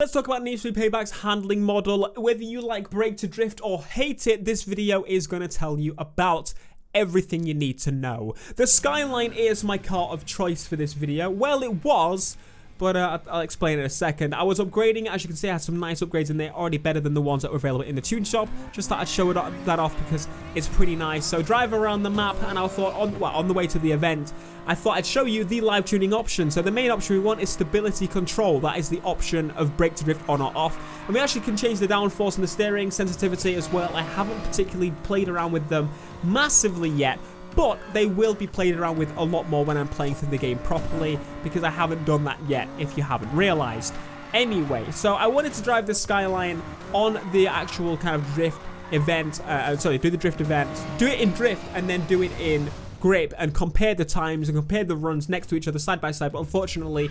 Let's talk about Need for Speed Payback's handling model. Whether you like brake to drift or hate it, this video is going to tell you about everything you need to know. The Skyline is my car of choice for this video. Well, it was, but I'll explain in a second. I was upgrading. As you can see, I had some nice upgrades in there, already better than the ones that were available in the tune shop. Just thought I'd show that off because it's pretty nice. So drive around the map, and I thought on the way to the event, I thought I'd show you the live tuning option. So the main option we want is stability control. That is the option of brake to drift on or off. And we actually can change the downforce and the steering sensitivity as well. I haven't particularly played around with them massively yet, but they will be played around with a lot more when I'm playing through the game properly, because I haven't done that yet, if you haven't realized. Anyway, so I wanted to drive the Skyline on the actual kind of drift event, do the drift event, do it in drift, and then do it in grip, and compare the times and compare the runs next to each other side by side. But unfortunately,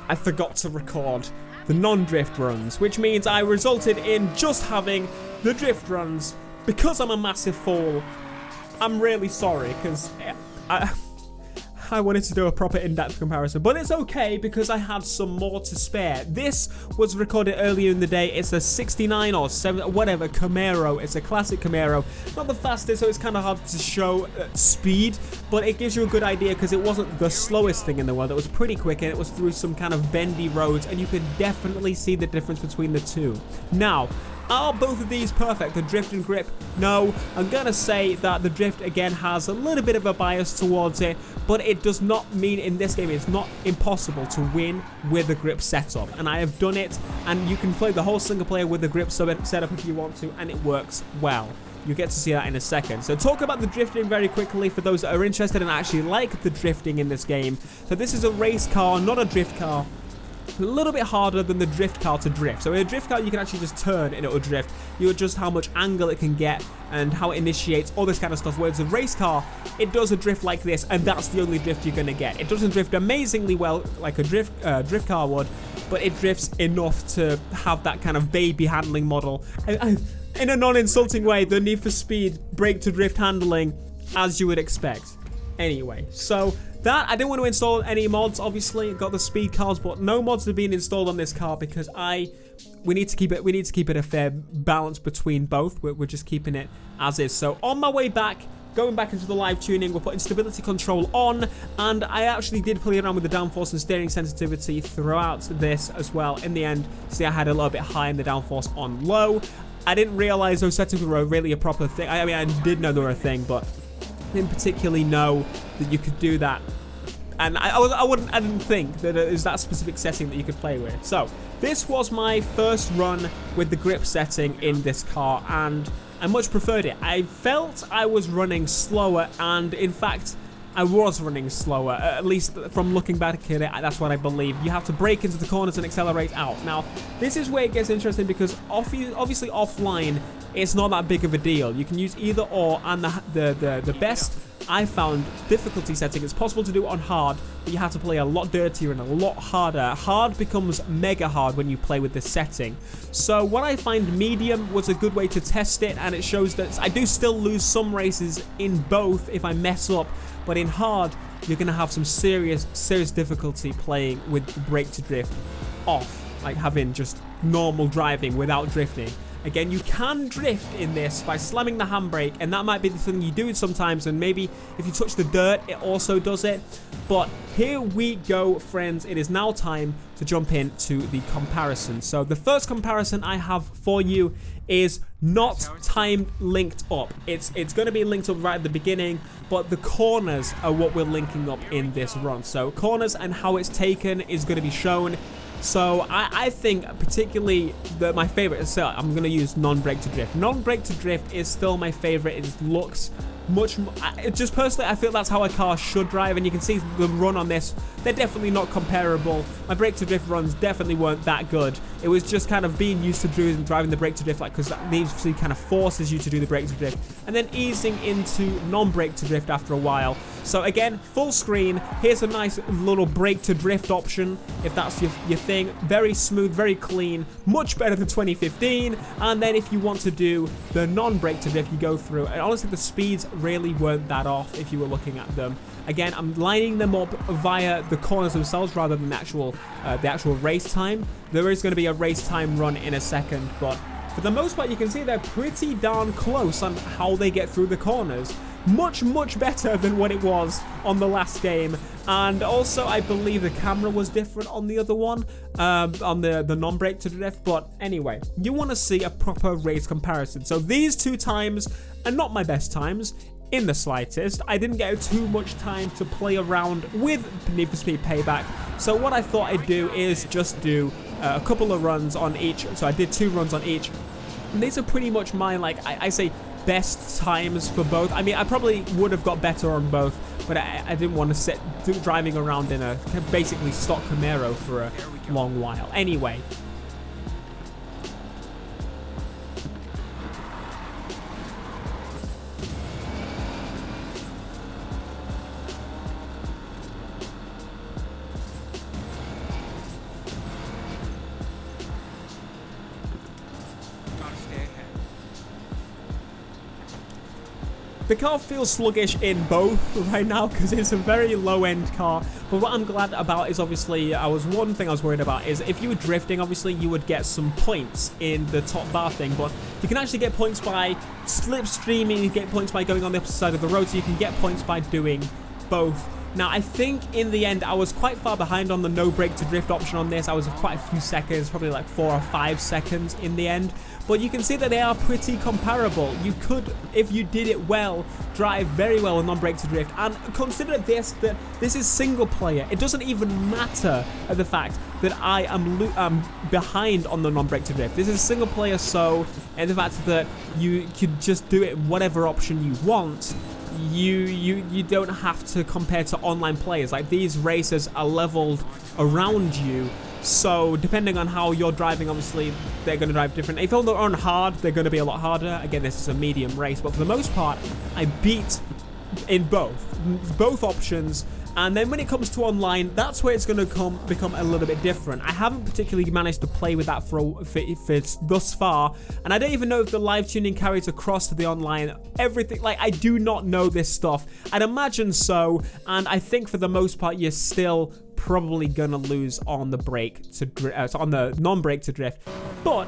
I forgot to record the non-drift runs, which means I resulted in just having the drift runs. Because I'm a massive fool, I'm really sorry, because I wanted to do a proper in-depth comparison, but it's okay because I had some more to spare. This was recorded earlier in the day. It's a 69 or 7, whatever, Camaro. It's a classic Camaro. Not the fastest, so it's kind of hard to show speed, but it gives you a good idea because it wasn't the slowest thing in the world. It was pretty quick, and it was through some kind of bendy roads, and you could definitely see the difference between the two. Now, are both of these perfect, the drift and grip? No. I'm going to say that the drift, again, has a little bit of a bias towards it, but it does not mean in this game it's not impossible to win with the grip setup. And I have done it, and you can play the whole single player with the grip setup if you want to, and it works well. You get to see that in a second. So talk about the drifting very quickly for those that are interested and actually like the drifting in this game. So this is a race car, not a drift car. A little bit harder than the drift car to drift. So in a drift car, you can actually just turn and it will drift. You adjust how much angle it can get and how it initiates, all this kind of stuff. Whereas a race car, it does a drift like this, and that's the only drift you're going to get. It doesn't drift amazingly well like a drift car would, but it drifts enough to have that kind of baby handling model. In a non-insulting way, the Need for Speed brake to drift handling, as you would expect. Anyway, so that, I didn't want to install any mods, obviously. Got the speed cards, but no mods are being installed on this car because we need to keep it a fair balance between both. We're just keeping it as is. So on my way back, going back into the live tuning, we're putting stability control on, and I actually did play around with the downforce and steering sensitivity throughout this as well. In the end, see, I had a little bit high in the downforce on low. I didn't realize those settings were really a proper thing. I mean, I did know they were a thing, but didn't particularly know that you could do that, and I didn't think that it was that specific setting that you could play with. So this was my first run with the grip setting in this car, and I much preferred it. I felt I was running slower, and in fact I was running slower, at least from looking back at it. That's what I believe. You have to brake into the corners and accelerate out. Now, this is where it gets interesting because obviously offline, it's not that big of a deal. You can use either or, and the best I found difficulty setting. It's possible to do it on hard, but you have to play a lot dirtier and a lot harder. Hard becomes mega hard when you play with this setting. So what I find medium was a good way to test it, and it shows that I do still lose some races in both if I mess up. But in hard, you're going to have some serious difficulty playing with brake to drift off, like having just normal driving without drifting. Again, you can drift in this by slamming the handbrake, and that might be the thing you do sometimes, and maybe if you touch the dirt, it also does it. But here we go, friends. It is now time to jump into the comparison. So the first comparison I have for you is not timed linked up. It's going to be linked up right at the beginning, but the corners are what we're linking up in this run. So corners and how it's taken is going to be shown. So I think particularly my favorite, so I'm going to use non-brake to drift. Non-brake to drift is still my favorite. It looks much more, just personally, I feel that's how a car should drive, and you can see the run on this. They're definitely not comparable. My brake to drift runs definitely weren't that good. It was just kind of being used to driving the brake to drift, like, because that needs to kind of forces you to do the brake to drift, and then easing into non-brake to drift after a while. So again, full screen. Here's a nice little brake to drift option if that's your thing. Very smooth, very clean, much better than 2015. And then if you want to do the non-brake to drift, you go through, and honestly the speeds really weren't that off if you were looking at them. Again, I'm lining them up via the corners themselves rather than the actual race time. There is going to be a race time run in a second, but for the most part, you can see they're pretty darn close on how they get through the corners. Much, much better than what it was on the last game. And also, I believe the camera was different on the other one, on the non-brake to drift. But anyway, you want to see a proper race comparison. So these two times are not my best times in the slightest. I didn't get too much time to play around with Need for Speed Payback. So what I thought I'd do is just do a couple of runs on each. So I did 2 runs on each. And these are pretty much my, like, I say best times for both. I mean, I probably would have got better on both, but I didn't want to sit driving around in a basically stock Camaro for a long while. Anyway. The car feels sluggish in both right now because it's a very low-end car. But what I'm glad about is obviously, one thing I was worried about is if you were drifting, obviously you would get some points in the top bar thing. But you can actually get points by slipstreaming, you get points by going on the opposite side of the road, so you can get points by doing both. Now, I think in the end, I was quite far behind on the no brake to drift option on this. I was quite a few seconds, probably like 4 or 5 seconds in the end. But you can see that they are pretty comparable. You could, if you did it well, drive very well with non-brake to drift. And consider this, that this is single player. It doesn't even matter at the fact that I am behind on the non-brake to drift. This is single player, so, and the fact that you could just do it whatever option you want. You don't have to compare to online players. Like, these races are leveled around you, so depending on how you're driving, obviously they're going to drive different. If they're on hard, they're going to be a lot harder. Again, this is a medium race, but for the most part, I beat in both options. And then when it comes to online, that's where it's going to become a little bit different. I haven't particularly managed to play with that for thus far, and I don't even know if the live tuning carries across to the online. Everything, like, I do not know this stuff. I'd imagine so, and I think for the most part, you're still probably gonna lose on the brake to on the non-brake to drift, but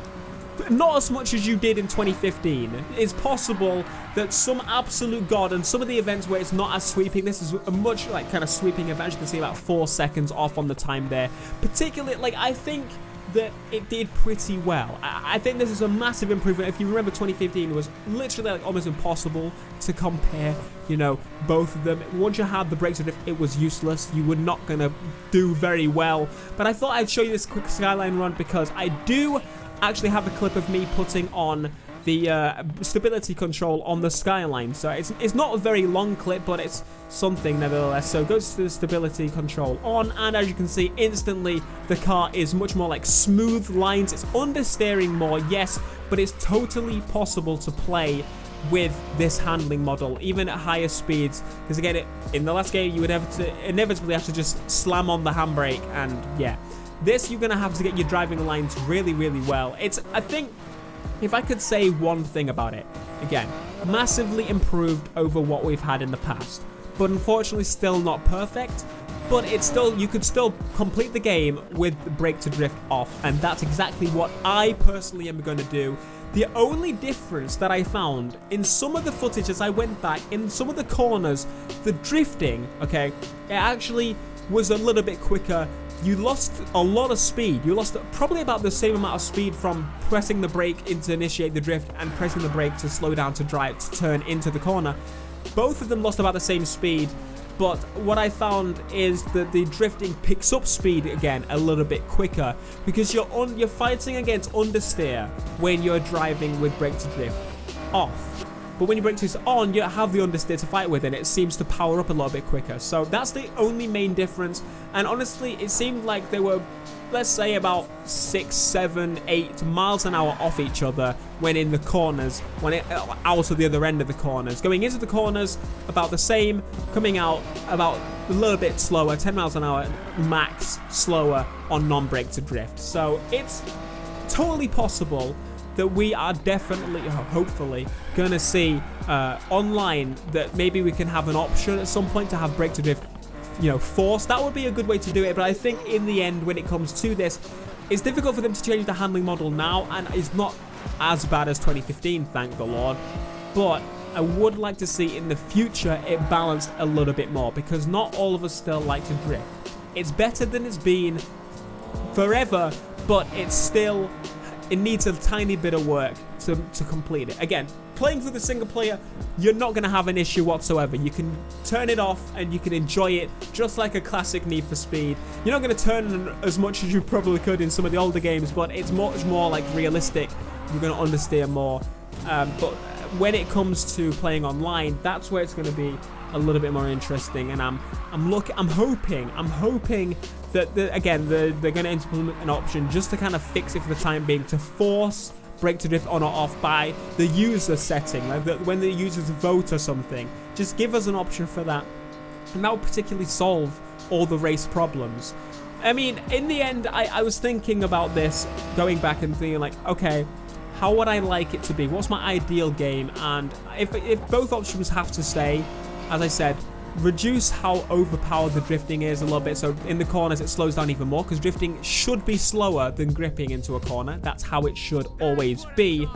not as much as you did in 2015. It's possible that some absolute god and some of the events where it's not as sweeping, this is a much like kind of sweeping event. You can see about 4 seconds off on the time there. Particularly, like, I think that it did pretty well. I think this is a massive improvement. If you remember, 2015 it was literally like almost impossible to compare, you know, both of them. Once you had the brakes to drift, it was useless. You were not gonna do very well. But I thought I'd show you this quick Skyline run because I do actually have a clip of me putting on the stability control on the Skyline. So it's not a very long clip, but it's something nevertheless. So go to the stability control on, and as you can see, instantly the car is much more like smooth lines. It's understeering more, yes, but it's totally possible to play with this handling model, even at higher speeds. Because again, in the last game, you would inevitably have to just slam on the handbrake, and yeah. This, you're going to have to get your driving lines really, really well. I think, if I could say one thing about it, again, massively improved over what we've had in the past. But unfortunately, still not perfect. But it's still, you could still complete the game with the brake to drift off. And that's exactly what I personally am going to do. The only difference that I found in some of the footage as I went back, in some of the corners, the drifting, okay, it actually was a little bit quicker. You lost a lot of speed. You lost probably about the same amount of speed from pressing the brake to initiate the drift and pressing the brake to slow down to turn into the corner. Both of them lost about the same speed, but what I found is that the drifting picks up speed again a little bit quicker because you're fighting against understeer when you're driving with brake to drift off. But when you brake to on, you have the understeer to fight with, and it seems to power up a little bit quicker. So that's the only main difference. And honestly, it seemed like they were, let's say, about 6, 7, 8 miles an hour off each other when in the corners, out of the other end of the corners. Going into the corners, about the same. Coming out, about a little bit slower, 10 miles an hour max slower on non-brake to drift. So it's totally possible. that we are definitely, hopefully, gonna see online, that maybe we can have an option at some point to have brake to drift, you know, forced. That would be a good way to do it, but I think in the end, when it comes to this, it's difficult for them to change the handling model now, and it's not as bad as 2015, thank the Lord. But I would like to see in the future it balanced a little bit more, because not all of us still like to drift. It's better than it's been forever, but it's still, it needs a tiny bit of work to complete it. Again, playing through the single player, you're not going to have an issue whatsoever. You can turn it off and you can enjoy it just like a classic Need for Speed. You're not going to turn as much as you probably could in some of the older games, but it's much more like realistic. You're going to understand more. But when it comes to playing online, that's where it's going to be a little bit more interesting. And I'm hoping that they're going to implement an option just to kind of fix it for the time being, to force brake to drift on or off by the user setting, like when the users vote or something. Just give us an option for that, and that will particularly solve all the race problems. I mean, in the end, I was thinking about this, going back and thinking like, okay, how would I like it to be? What's my ideal game? And if both options have to stay, as I said, reduce how overpowered the drifting is a little bit, so in the corners it slows down even more, because drifting should be slower than gripping into a corner. That's how it should always be.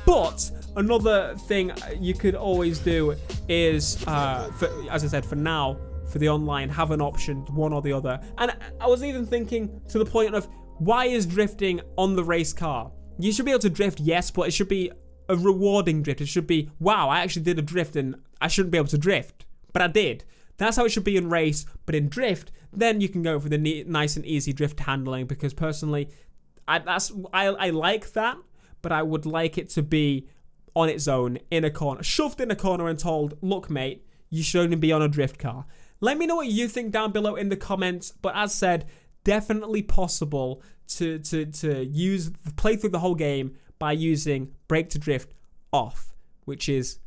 But another thing you could always do is, as I said, for now, for the online, have an option, one or the other. And I was even thinking to the point of, why is drifting on the race car? You should be able to drift, yes, but it should be a rewarding drift. It should be, wow, I actually did a drift and I shouldn't be able to drift, but I did. That's how it should be in race. But in drift, then you can go for the nice and easy drift handling, because personally, I like that, but I would like it to be on its own in a corner, shoved in a corner and told, look, mate, you should only be on a drift car. Let me know what you think down below in the comments. But as said, definitely possible to play through the whole game by using brake to drift off, which is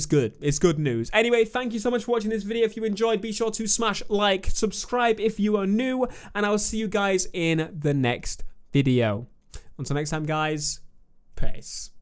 good. It's good news. Anyway, thank you so much for watching this video. If you enjoyed, be sure to smash like, subscribe if you are new, and I will see you guys in the next video. Until next time, guys, peace.